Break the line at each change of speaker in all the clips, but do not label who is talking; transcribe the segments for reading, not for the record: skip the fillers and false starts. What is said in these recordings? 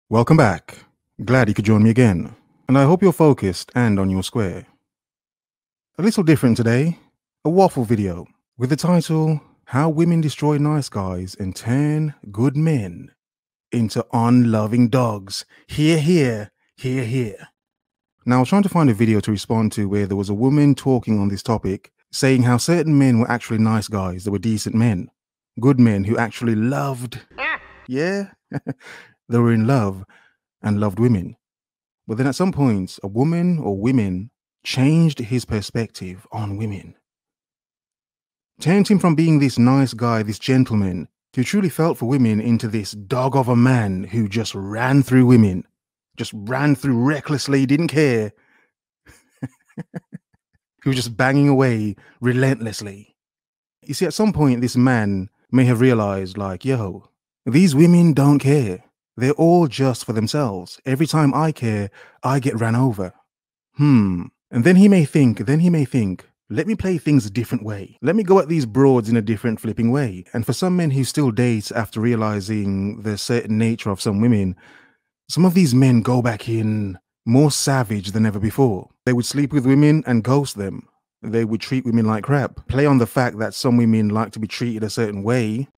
Welcome back. Glad you could join me again. And I hope you're focused and on your square. A little different today. A waffle video with the title, How Women Destroy Nice Guys and Turn Good Men into Unloving Dogs. Hear, hear, hear, hear. Now, I was trying to find a video to respond to where there was a woman talking on this topic, saying how certain men were actually nice guys, they were decent men, good men who actually loved, yeah, they were in love and loved women. But then at some point, a woman or women changed his perspective on women. Turned him from being this nice guy, this gentleman, who truly felt for women into this dog of a man who just ran through women, just ran through recklessly, didn't care. He was just banging away relentlessly. You see, at some point, this man may have realized, like, yo, these women don't care. They're all just for themselves. Every time I care, I get ran over. And then he may think, let me play things a different way. Let me go at these broads in a different flipping way. And for some men who still date after realizing the certain nature of some women, some of these men go back in more savage than ever before. They would sleep with women and ghost them. They would treat women like crap. Play on the fact that some women like to be treated a certain way.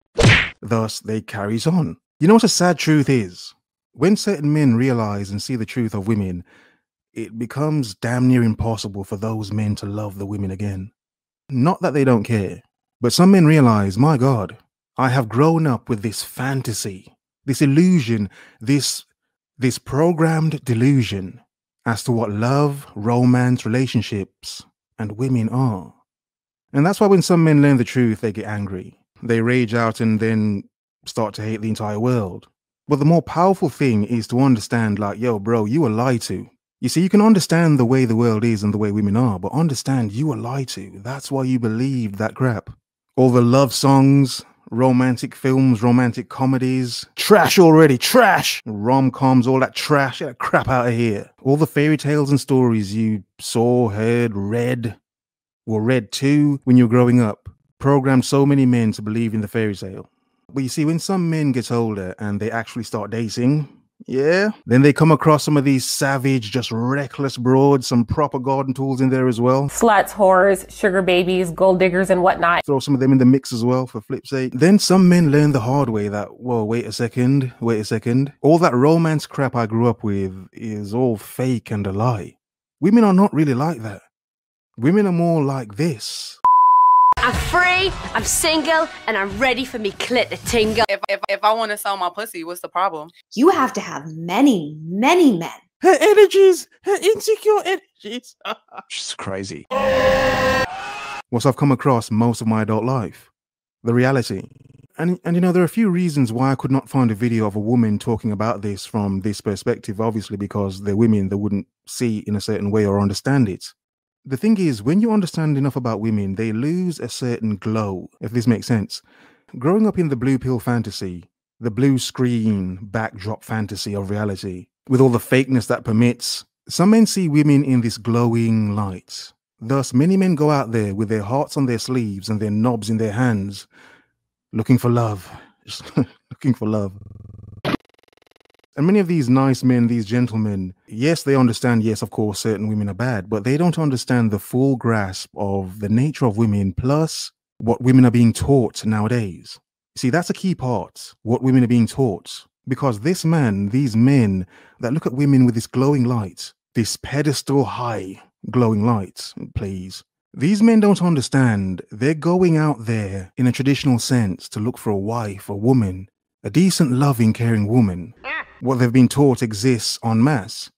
Thus, they carries on. You know what a sad truth is? When certain men realize and see the truth of women, it becomes damn near impossible for those men to love the women again. Not that they don't care, but some men realize, my God, I have grown up with this fantasy, this illusion, this programmed delusion as to what love, romance, relationships, and women are. And that's why when some men learn the truth, they get angry. They rage out and then start to hate the entire world. But the more powerful thing is to understand, like, yo, bro, you were lied to. You see, you can understand the way the world is and the way women are, but understand you were lied to. That's why you believed that crap. All the love songs, romantic films, romantic comedies, trash already, trash! Rom-coms, all that trash, get that crap out of here. All the fairy tales and stories you saw, heard, read, or read too when you were growing up, programmed so many men to believe in the fairy tale. But you see, when some men get older and they actually start dating, yeah, then they come across some of these savage, just reckless broads, some proper garden tools in there as well.
Sluts, whores, sugar babies, gold diggers, and whatnot.
Throw some of them in the mix as well, for flip's sake. Then some men learn the hard way that, whoa, wait a second. All that romance crap I grew up with is all fake and a lie. Women are not really like that. Women are more like this.
I'm free, I'm single, and I'm ready for me clit to tingle.
If I want to sell my pussy, what's the problem?
You have to have many, many men.
Her energies, her insecure energies. She's crazy. What I've come across most of my adult life. The reality. And you know, there are a few reasons why I could not find a video of a woman talking about this from this perspective, obviously because they're women, they wouldn't see in a certain way or understand it. The thing is, when you understand enough about women, they lose a certain glow, if this makes sense. Growing up in the blue pill fantasy, the blue screen backdrop fantasy of reality, with all the fakeness that permits, some men see women in this glowing light. Thus, many men go out there with their hearts on their sleeves and their knobs in their hands, looking for love, just looking for love. And many of these nice men, these gentlemen, yes, they understand, yes, of course, certain women are bad, but they don't understand the full grasp of the nature of women, plus what women are being taught nowadays. See, that's a key part, what women are being taught. Because this man, these men that look at women with this glowing light, this pedestal high glowing light, please. These men don't understand they're going out there in a traditional sense to look for a wife, a woman, a decent, loving, caring woman. What they've been taught exists en masse.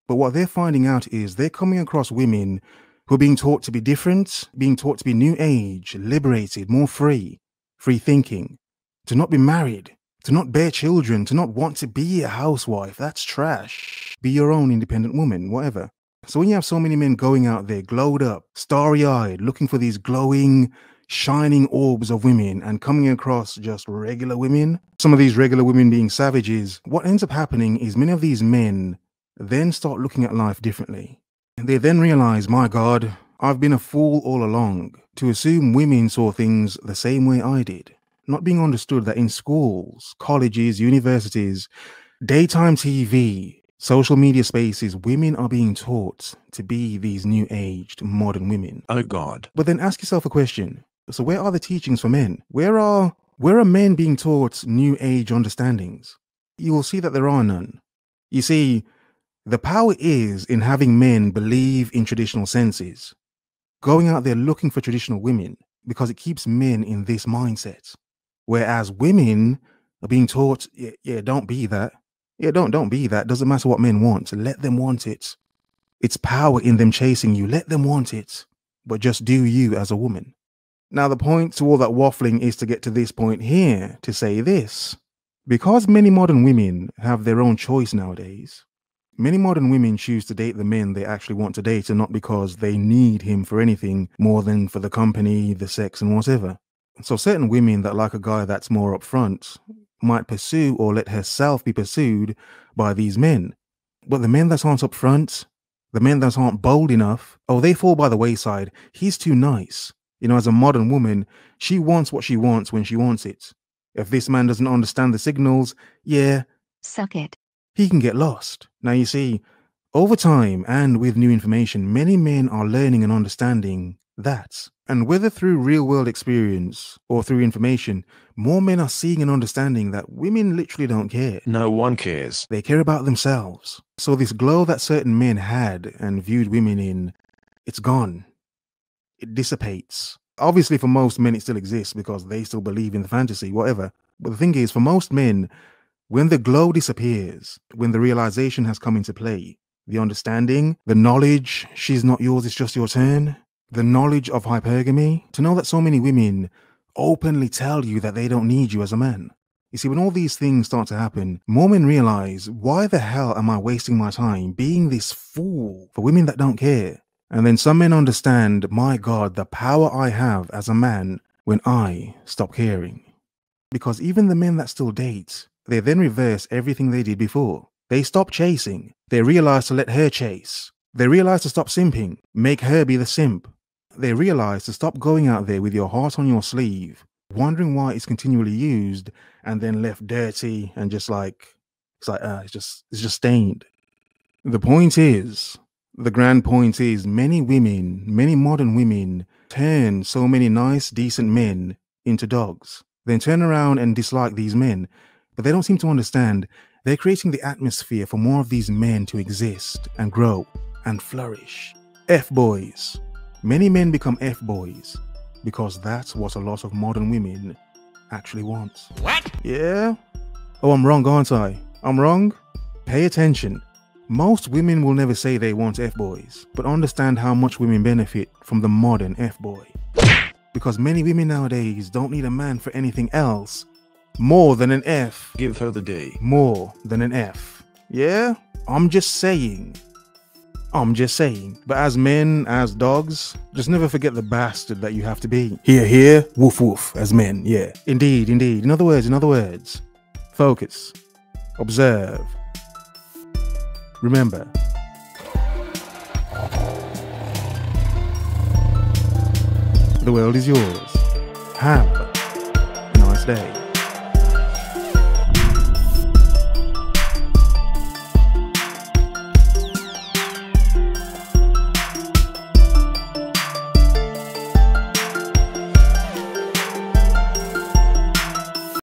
But what they're finding out is they're coming across women who are being taught to be different, being taught to be new age, liberated, more free thinking, to not be married, to not bear children, to not want to be a housewife. That's trash. Be your own independent woman, whatever. So when you have so many men going out there, glowed up, starry-eyed, looking for these glowing, shining orbs of women and coming across just regular women, some of these regular women being savages, what ends up happening is many of these men then start looking at life differently. And they then realize, my God, I've been a fool all along to assume women saw things the same way I did. Not being understood that in schools, colleges, universities, Daytime TV, social media spaces, women are being taught to be these new aged modern women.
Oh God.
But then ask yourself a question. So where are the teachings for men? Where are men being taught new age understandings? You will see that there are none. You see, the power is in having men believe in traditional senses, going out there looking for traditional women, because it keeps men in this mindset. Whereas women are being taught, yeah, don't be that. Yeah, don't be that. Doesn't matter what men want. Let them want it. It's power in them chasing you. Let them want it. But just do you as a woman. Now, the point to all that waffling is to get to this point here, to say this. Because many modern women have their own choice nowadays, many modern women choose to date the men they actually want to date, and not because they need him for anything more than for the company, the sex, and whatever. So certain women that like a guy that's more upfront might pursue or let herself be pursued by these men. But the men that aren't upfront, the men that aren't bold enough, oh, they fall by the wayside. He's too nice. You know, as a modern woman, she wants what she wants when she wants it. If this man doesn't understand the signals, yeah,
suck it.
He can get lost. Now, you see, over time and with new information, many men are learning and understanding that. And whether through real world experience or through information, more men are seeing and understanding that women literally don't care.
No one cares.
They care about themselves. So this glow that certain men had and viewed women in, it's gone. It dissipates. Obviously, for most men, it still exists because they still believe in the fantasy, whatever. But the thing is, for most men, when the glow disappears, when the realization has come into play, the understanding, the knowledge, she's not yours, it's just your turn, the knowledge of hypergamy, to know that so many women openly tell you that they don't need you as a man. You see, when all these things start to happen, more men realize, why the hell am I wasting my time being this fool for women that don't care? And then some men understand, my God, the power I have as a man when I stop caring. Because even the men that still date, they then reverse everything they did before. They stop chasing. They realize to let her chase. They realize to stop simping, make her be the simp. They realize to stop going out there with your heart on your sleeve, wondering why it's continually used and then left dirty and just like, it's just stained. The point is, the grand point is, many women, many modern women turn so many nice, decent men into dogs. Then turn around and dislike these men. But they don't seem to understand they're creating the atmosphere for more of these men to exist and grow and flourish. F-boys. Many men become F-boys because that's what a lot of modern women actually want.
What?
Yeah? Oh, I'm wrong, aren't I? I'm wrong? Pay attention. Most women will never say they want F-boys, but understand how much women benefit from the modern F-boy. Because many women nowadays don't need a man for anything else more than an F.
Give her the D.
More than an F. Yeah? I'm just saying. But as men, as dogs, just never forget the bastard that you have to be. Here, here, woof, woof, as men, yeah. Indeed, indeed. In other words, focus. Observe. Remember. The world is yours. Have a nice day.